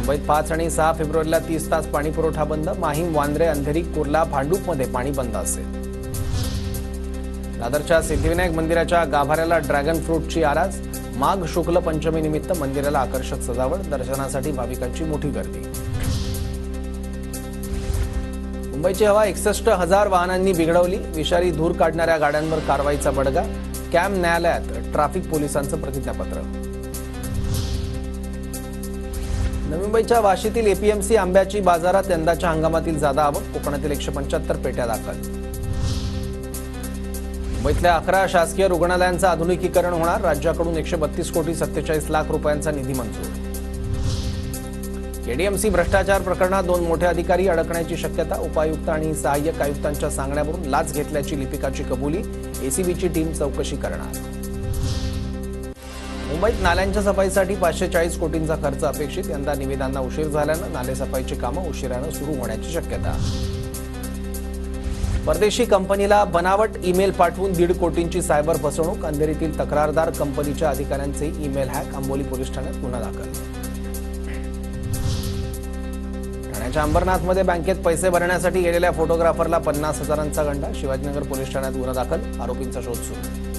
मुंबईत 5 आणि 6 फेब्रुवारीला 30 तास पाणी पुरवठा बंद. माहीम, वांद्रे, अंधेरी, कुर्ला, भांडूपमध्ये पाणी बंद असेल. दादरच्या सिद्धिविनायक मंदिराच्या गाभाऱ्याला ड्रॅगन फ्रूटची आरास. माघ शुक्ल पंचमी निमित्त मंदिराला आकर्षक सजावट. दर्शनासाठी भाविकांची मोठी गर्दी. मुंबईची हवा 61,000 वाहनांनी बिघडवली. विषारी धूर काढणाऱ्या गाड्यांवर कारवाईचा बडगा. कॅम्प न्यायालयात ट्रॅफिक पोलिसांचं प्रतिज्ञापत्र. नवी मुंबईच्या वाशीतील एपीएमसी आंब्याची बाजारात यंदाच्या हंगामातील जादा आवक. कोकणातील 175 पेट्या दाखल. मुंबईतल्या 11 शासकीय रुग्णालयांचं आधुनिकीकरण होणार. राज्याकडून 132 कोटी 47 लाख रुपयांचा निधी मंजूर. केडीएमसी भ्रष्टाचार प्रकरणात 2 मोठे अधिकारी अडकण्याची शक्यता. उपायुक्त आणि सहाय्यक आयुक्तांच्या सांगण्यावरून लाच घेतल्याची लिपिकाची कबुली. एसीबीची टीम चौकशी करणार. मुंबईत नाल्यांच्या सफाईसाठी 540 कोटींचा खर्च अपेक्षित. यंदा निविदांना उशीर झाल्यानं नाले सफाईची कामं उशिरानं सुरू होण्याची शक्यता. परदेशी कंपनीला बनावट ईमेल पाठवून 1.5 कोटींची सायबर फसवणूक. अंधेरीतील तक्रारदार कंपनीच्या अधिकाऱ्यांचे ईमेल हॅक. आंबोली पोलीस ठाण्यात गुन्हा दाखल. ठाण्याच्या अंबरनाथमध्ये बँकेत पैसे भरण्यासाठी गेलेल्या फोटोग्राफरला 50,000चा गंडा. शिवाजीनगर पोलीस ठाण्यात गुन्हा दाखल. आरोपींचा शोध सुरू.